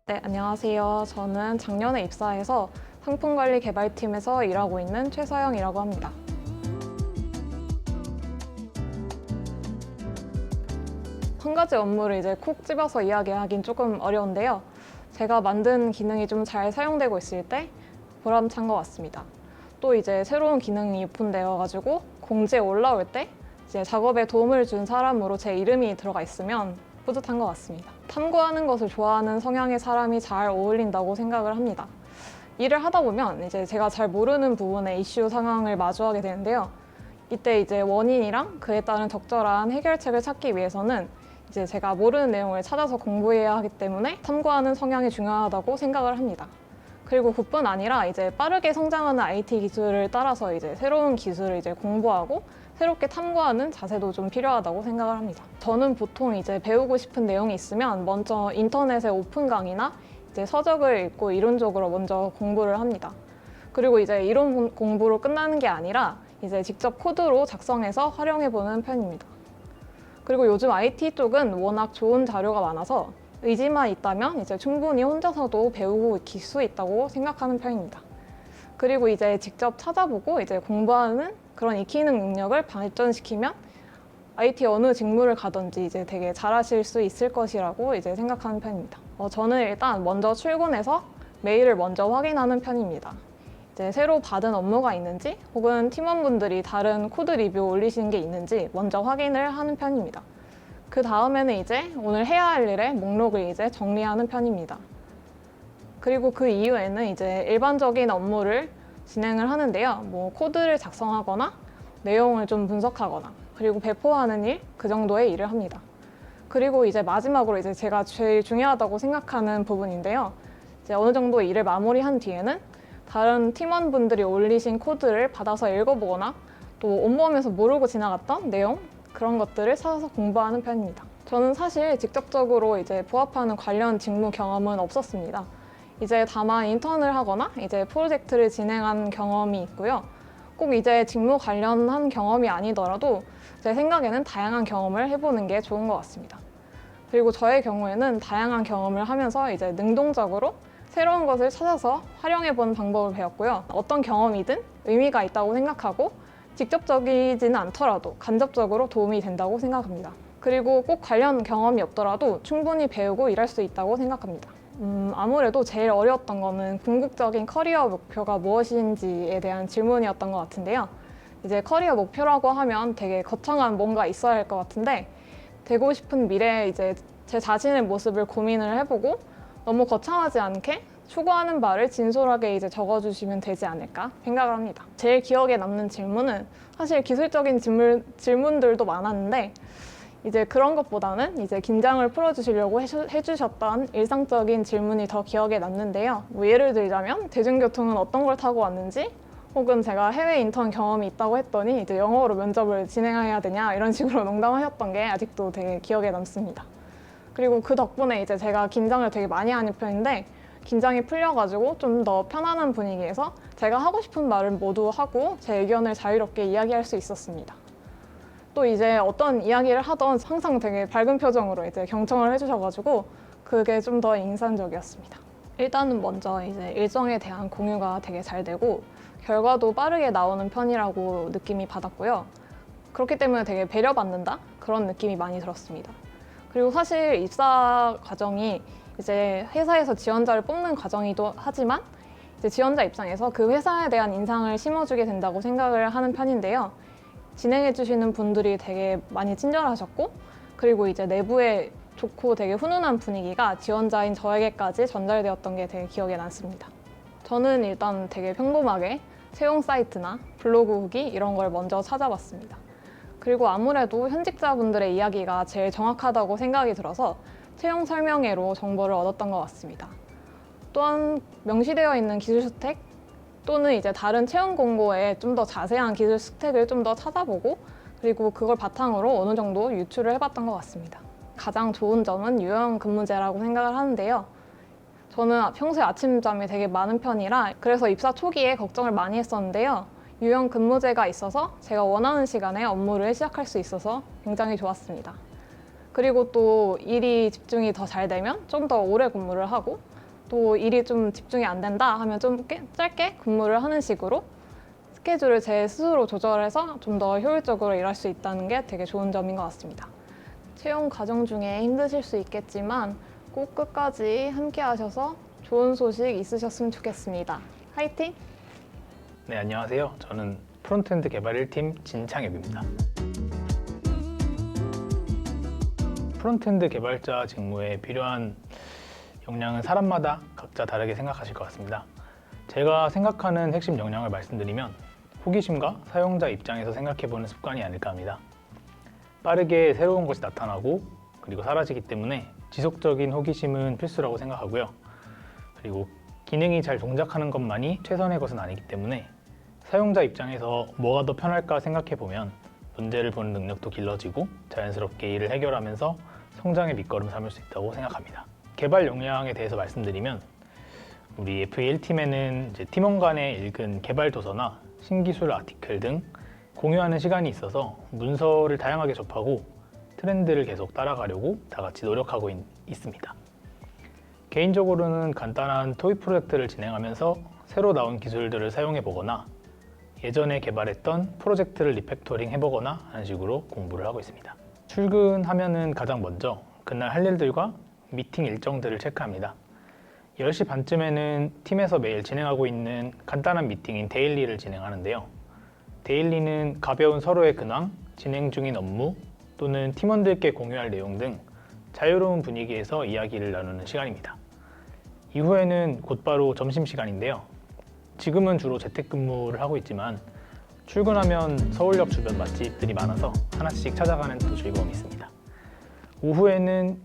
네, 안녕하세요. 저는 작년에 입사해서 상품관리 개발팀에서 일하고 있는 최서영이라고 합니다. 한 가지 업무를 이제 콕 집어서 이야기하긴 조금 어려운데요. 제가 만든 기능이 좀 잘 사용되고 있을 때 보람찬 것 같습니다. 또 이제 새로운 기능이 오픈되어가지고 공지에 올라올 때 이제 작업에 도움을 준 사람으로 제 이름이 들어가 있으면 뿌듯한 것 같습니다. 탐구하는 것을 좋아하는 성향의 사람이 잘 어울린다고 생각을 합니다. 일을 하다 보면 이제 제가 잘 모르는 부분의 이슈 상황을 마주하게 되는데요. 이때 이제 원인이랑 그에 따른 적절한 해결책을 찾기 위해서는 이제 제가 모르는 내용을 찾아서 공부해야 하기 때문에 탐구하는 성향이 중요하다고 생각을 합니다. 그리고 그뿐 아니라 이제 빠르게 성장하는 IT 기술을 따라서 이제 새로운 기술을 이제 공부하고 새롭게 탐구하는 자세도 좀 필요하다고 생각을 합니다. 저는 보통 이제 배우고 싶은 내용이 있으면 먼저 인터넷의 오픈 강의나 이제 서적을 읽고 이론적으로 먼저 공부를 합니다. 그리고 이제 이론 공부로 끝나는 게 아니라 이제 직접 코드로 작성해서 활용해보는 편입니다. 그리고 요즘 IT 쪽은 워낙 좋은 자료가 많아서 의지만 있다면 이제 충분히 혼자서도 배우고 익힐 수 있다고 생각하는 편입니다. 그리고 이제 직접 찾아보고 이제 공부하는 그런 익히는 능력을 발전시키면 IT 어느 직무를 가든지 이제 되게 잘하실 수 있을 것이라고 이제 생각하는 편입니다. 저는 일단 먼저 출근해서 메일을 먼저 확인하는 편입니다. 이제 새로 받은 업무가 있는지 혹은 팀원분들이 다른 코드 리뷰 올리신 게 있는지 먼저 확인을 하는 편입니다. 그 다음에는 이제 오늘 해야 할 일의 목록을 이제 정리하는 편입니다. 그리고 그 이후에는 이제 일반적인 업무를 진행을 하는데요. 뭐 코드를 작성하거나 내용을 좀 분석하거나 그리고 배포하는 일, 그 정도의 일을 합니다. 그리고 이제 마지막으로 이제 제가 제일 중요하다고 생각하는 부분인데요. 이제 어느 정도 일을 마무리한 뒤에는 다른 팀원분들이 올리신 코드를 받아서 읽어보거나 또 온몸에서 모르고 지나갔던 내용, 그런 것들을 찾아서 공부하는 편입니다. 저는 사실 직접적으로 이제 부합하는 관련 직무 경험은 없었습니다. 이제 다만 인턴을 하거나 이제 프로젝트를 진행한 경험이 있고요. 꼭 이제 직무 관련한 경험이 아니더라도 제 생각에는 다양한 경험을 해보는 게 좋은 것 같습니다. 그리고 저의 경우에는 다양한 경험을 하면서 이제 능동적으로 새로운 것을 찾아서 활용해보는 방법을 배웠고요. 어떤 경험이든 의미가 있다고 생각하고 직접적이지는 않더라도 간접적으로 도움이 된다고 생각합니다. 그리고 꼭 관련 경험이 없더라도 충분히 배우고 일할 수 있다고 생각합니다. 아무래도 제일 어려웠던 거는 궁극적인 커리어 목표가 무엇인지에 대한 질문이었던 것 같은데요. 이제 커리어 목표라고 하면 되게 거창한 뭔가 있어야 할 것 같은데 되고 싶은 미래에 이제 제 자신의 모습을 고민을 해보고 너무 거창하지 않게 추구하는 바를 진솔하게 이제 적어주시면 되지 않을까 생각을 합니다. 제일 기억에 남는 질문은 사실 기술적인 질문들도 많았는데 이제 그런 것보다는 이제 긴장을 풀어주시려고 해주셨던 일상적인 질문이 더 기억에 남는데요. 뭐 예를 들자면 대중교통은 어떤 걸 타고 왔는지 혹은 제가 해외 인턴 경험이 있다고 했더니 이제 영어로 면접을 진행해야 되냐 이런 식으로 농담하셨던 게 아직도 되게 기억에 남습니다. 그리고 그 덕분에 이제 제가 긴장을 되게 많이 하는 편인데 긴장이 풀려가지고 좀 더 편안한 분위기에서 제가 하고 싶은 말을 모두 하고 제 의견을 자유롭게 이야기할 수 있었습니다. 또 이제 어떤 이야기를 하던 항상 되게 밝은 표정으로 이제 경청을 해주셔가지고 그게 좀 더 인상적이었습니다. 일단은 먼저 이제 일정에 대한 공유가 되게 잘 되고 결과도 빠르게 나오는 편이라고 느낌이 받았고요. 그렇기 때문에 되게 배려받는다? 그런 느낌이 많이 들었습니다. 그리고 사실 입사 과정이 이제 회사에서 지원자를 뽑는 과정이기도 하지만 이제 지원자 입장에서 그 회사에 대한 인상을 심어주게 된다고 생각을 하는 편인데요. 진행해주시는 분들이 되게 많이 친절하셨고 그리고 이제 내부에 좋고 되게 훈훈한 분위기가 지원자인 저에게까지 전달되었던 게 되게 기억에 남습니다. 저는 일단 되게 평범하게 채용 사이트나 블로그 후기 이런 걸 먼저 찾아봤습니다. 그리고 아무래도 현직자분들의 이야기가 제일 정확하다고 생각이 들어서 채용 설명회로 정보를 얻었던 것 같습니다. 또한 명시되어 있는 기술 스택 또는 이제 다른 채용 공고에 좀 더 자세한 기술 스택을 좀 더 찾아보고 그리고 그걸 바탕으로 어느 정도 유출을 해봤던 것 같습니다. 가장 좋은 점은 유형 근무제라고 생각을 하는데요. 저는 평소에 아침잠이 되게 많은 편이라 그래서 입사 초기에 걱정을 많이 했었는데요. 유형 근무제가 있어서 제가 원하는 시간에 업무를 시작할 수 있어서 굉장히 좋았습니다. 그리고 또 일이 집중이 더 잘 되면 좀 더 오래 근무를 하고 또 일이 좀 집중이 안 된다 하면 좀 짧게 근무를 하는 식으로 스케줄을 제 스스로 조절해서 좀 더 효율적으로 일할 수 있다는 게 되게 좋은 점인 것 같습니다. 채용 과정 중에 힘드실 수 있겠지만 꼭 끝까지 함께 하셔서 좋은 소식 있으셨으면 좋겠습니다. 화이팅! 네, 안녕하세요. 저는 프론트엔드 개발 1팀 진창엽입니다. 프론트엔드 개발자 직무에 필요한 역량은 사람마다 각자 다르게 생각하실 것 같습니다. 제가 생각하는 핵심 역량을 말씀드리면 호기심과 사용자 입장에서 생각해보는 습관이 아닐까 합니다. 빠르게 새로운 것이 나타나고 그리고 사라지기 때문에 지속적인 호기심은 필수라고 생각하고요. 그리고 기능이 잘 동작하는 것만이 최선의 것은 아니기 때문에 사용자 입장에서 뭐가 더 편할까 생각해보면 문제를 보는 능력도 길러지고 자연스럽게 일을 해결하면서 성장의 밑거름 삼을 수 있다고 생각합니다. 개발 역량에 대해서 말씀드리면 우리 FA1팀에는 이제 팀원 간에 읽은 개발 도서나 신기술 아티클 등 공유하는 시간이 있어서 문서를 다양하게 접하고 트렌드를 계속 따라가려고 다 같이 노력하고 있습니다. 개인적으로는 간단한 토익 프로젝트를 진행하면서 새로 나온 기술들을 사용해 보거나 예전에 개발했던 프로젝트를 리팩토링 해보거나 하는 식으로 공부를 하고 있습니다. 출근하면은 가장 먼저 그날 할 일들과 미팅 일정들을 체크합니다. 10시 반쯤에는 팀에서 매일 진행하고 있는 간단한 미팅인 데일리를 진행하는데요. 데일리는 가벼운 서로의 근황, 진행 중인 업무 또는 팀원들께 공유할 내용 등 자유로운 분위기에서 이야기를 나누는 시간입니다. 이후에는 곧바로 점심시간인데요. 지금은 주로 재택근무를 하고 있지만 출근하면 서울역 주변 맛집들이 많아서 하나씩 찾아가는 또 즐거움이 있습니다. 오후에는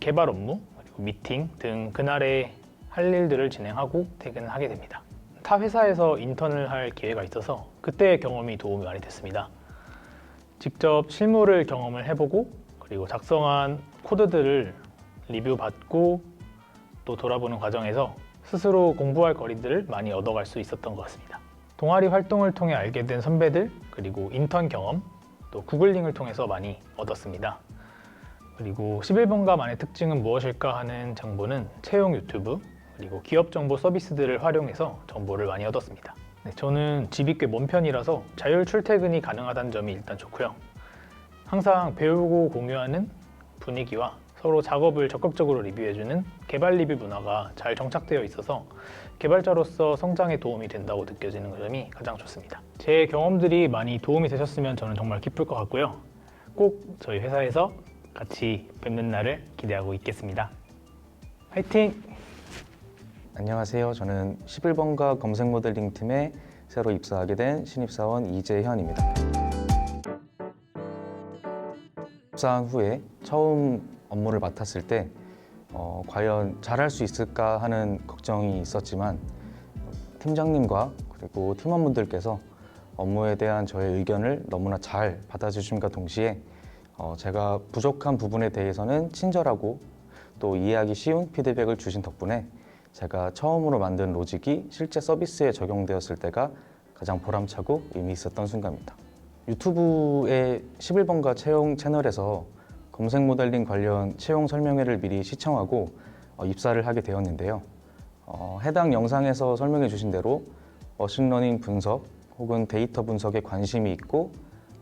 개발 업무, 그리고 미팅 등 그날의 할 일들을 진행하고 퇴근하게 됩니다. 타 회사에서 인턴을 할 기회가 있어서 그때의 경험이 도움이 많이 됐습니다. 직접 실무를 경험을 해보고 그리고 작성한 코드들을 리뷰받고 또 돌아보는 과정에서 스스로 공부할 거리들을 많이 얻어갈 수 있었던 것 같습니다. 동아리 활동을 통해 알게 된 선배들 그리고 인턴 경험 또 구글링을 통해서 많이 얻었습니다. 그리고 11번가만의 특징은 무엇일까 하는 정보는 채용 유튜브 그리고 기업 정보 서비스들을 활용해서 정보를 많이 얻었습니다. 네, 저는 집이 꽤 먼 편이라서 자율 출퇴근이 가능하다는 점이 일단 좋고요. 항상 배우고 공유하는 분위기와 서로 작업을 적극적으로 리뷰해주는 개발 리뷰 문화가 잘 정착되어 있어서 개발자로서 성장에 도움이 된다고 느껴지는 점이 가장 좋습니다. 제 경험들이 많이 도움이 되셨으면 저는 정말 기쁠 것 같고요. 꼭 저희 회사에서 같이 뵙는 날을 기대하고 있겠습니다. 화이팅! 안녕하세요. 저는 11번가 검색 모델링 팀에 새로 입사하게 된 신입사원 이재현입니다. 입사한 후에 처음 업무를 맡았을 때 과연 잘할 수 있을까 하는 걱정이 있었지만 팀장님과 그리고 팀원분들께서 업무에 대한 저의 의견을 너무나 잘 받아주심과 동시에 제가 부족한 부분에 대해서는 친절하고 또 이해하기 쉬운 피드백을 주신 덕분에 제가 처음으로 만든 로직이 실제 서비스에 적용되었을 때가 가장 보람차고 의미 있었던 순간입니다. 유튜브의 11번가 채용 채널에서 검색 모델링 관련 채용 설명회를 미리 시청하고 입사를 하게 되었는데요. 해당 영상에서 설명해 주신 대로 머신러닝 분석 혹은 데이터 분석에 관심이 있고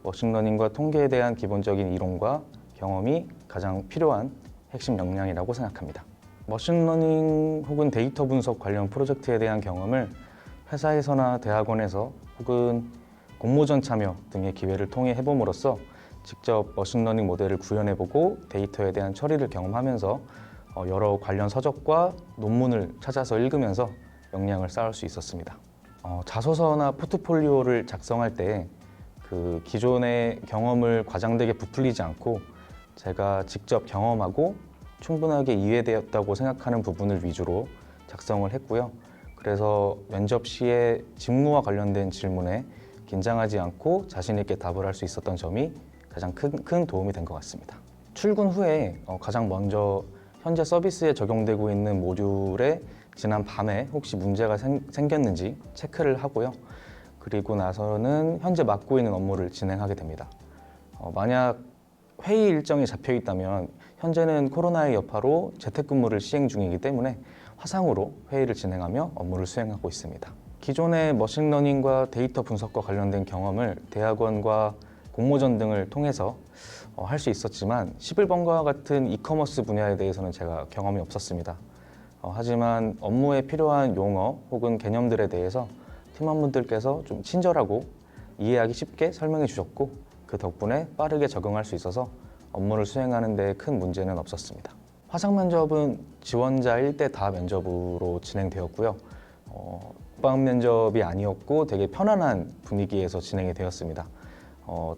머신러닝과 통계에 대한 기본적인 이론과 경험이 가장 필요한 핵심 역량이라고 생각합니다. 머신러닝 혹은 데이터 분석 관련 프로젝트에 대한 경험을 회사에서나 대학원에서 혹은 공모전 참여 등의 기회를 통해 해봄으로써 직접 머신러닝 모델을 구현해보고 데이터에 대한 처리를 경험하면서 여러 관련 서적과 논문을 찾아서 읽으면서 역량을 쌓을 수 있었습니다. 자소서나 포트폴리오를 작성할 때 그 기존의 경험을 과장되게 부풀리지 않고 제가 직접 경험하고 충분하게 이해되었다고 생각하는 부분을 위주로 작성을 했고요. 그래서 면접 시에 직무와 관련된 질문에 긴장하지 않고 자신 있게 답을 할 수 있었던 점이 가장 큰 도움이 된 것 같습니다. 출근 후에 가장 먼저 현재 서비스에 적용되고 있는 모듈에 지난 밤에 혹시 문제가 생겼는지 체크를 하고요. 그리고 나서는 현재 맡고 있는 업무를 진행하게 됩니다. 만약 회의 일정이 잡혀 있다면 현재는 코로나의 여파로 재택근무를 시행 중이기 때문에 화상으로 회의를 진행하며 업무를 수행하고 있습니다. 기존의 머신러닝과 데이터 분석과 관련된 경험을 대학원과 공모전 등을 통해서 할 수 있었지만 11번가와 같은 이커머스 분야에 대해서는 제가 경험이 없었습니다. 하지만 업무에 필요한 용어 혹은 개념들에 대해서 팀원분들께서 좀 친절하고 이해하기 쉽게 설명해 주셨고 그 덕분에 빠르게 적응할 수 있어서 업무를 수행하는 데 큰 문제는 없었습니다. 화상 면접은 지원자 1대 다 면접으로 진행되었고요. 국방 면접이 아니었고 되게 편안한 분위기에서 진행이 되었습니다.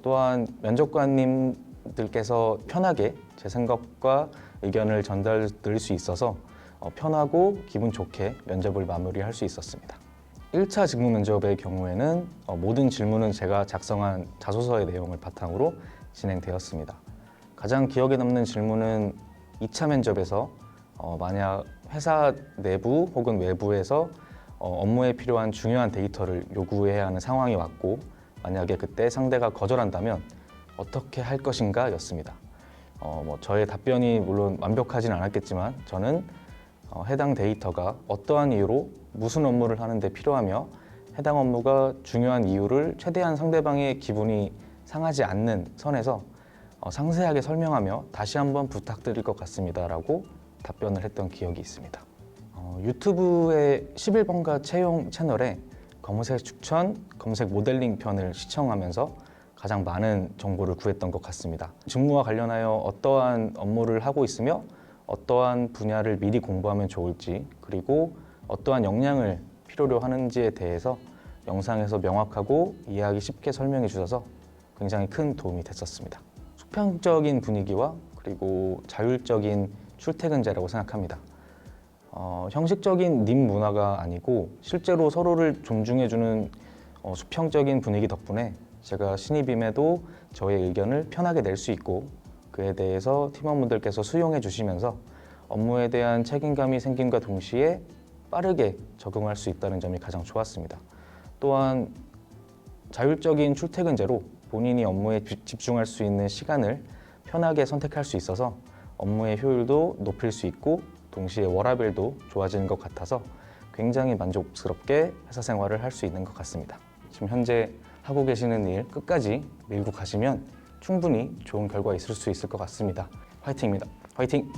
또한 면접관님들께서 편하게 제 생각과 의견을 전달드릴 수 있어서 편하고 기분 좋게 면접을 마무리할 수 있었습니다. 1차 직무 면접의 경우에는 모든 질문은 제가 작성한 자소서의 내용을 바탕으로 진행되었습니다. 가장 기억에 남는 질문은 2차 면접에서 만약 회사 내부 혹은 외부에서 업무에 필요한 중요한 데이터를 요구해야 하는 상황이 왔고 만약에 그때 상대가 거절한다면 어떻게 할 것인가 였습니다. 저의 답변이 물론 완벽하진 않았겠지만 저는 해당 데이터가 어떠한 이유로 무슨 업무를 하는데 필요하며 해당 업무가 중요한 이유를 최대한 상대방의 기분이 상하지 않는 선에서 상세하게 설명하며 다시 한번 부탁드릴 것 같습니다 라고 답변을 했던 기억이 있습니다. 유튜브의 11번가 채용 채널에 검색 추천, 검색 모델링 편을 시청하면서 가장 많은 정보를 구했던 것 같습니다. 직무와 관련하여 어떠한 업무를 하고 있으며 어떠한 분야를 미리 공부하면 좋을지 그리고 어떠한 역량을 필요로 하는지에 대해서 영상에서 명확하고 이해하기 쉽게 설명해 주셔서 굉장히 큰 도움이 됐었습니다. 수평적인 분위기와 그리고 자율적인 출퇴근제라고 생각합니다. 형식적인 님 문화가 아니고 실제로 서로를 존중해주는 수평적인 분위기 덕분에 제가 신입임에도 저의 의견을 편하게 낼 수 있고 그에 대해서 팀원분들께서 수용해 주시면서 업무에 대한 책임감이 생김과 동시에 빠르게 적응할 수 있다는 점이 가장 좋았습니다. 또한 자율적인 출퇴근제로 본인이 업무에 집중할 수 있는 시간을 편하게 선택할 수 있어서 업무의 효율도 높일 수 있고 동시에 워라밸도 좋아지는 것 같아서 굉장히 만족스럽게 회사 생활을 할 수 있는 것 같습니다. 지금 현재 하고 계시는 일 끝까지 밀고 가시면 충분히 좋은 결과 있을 수 있을 것 같습니다. 화이팅입니다. 화이팅!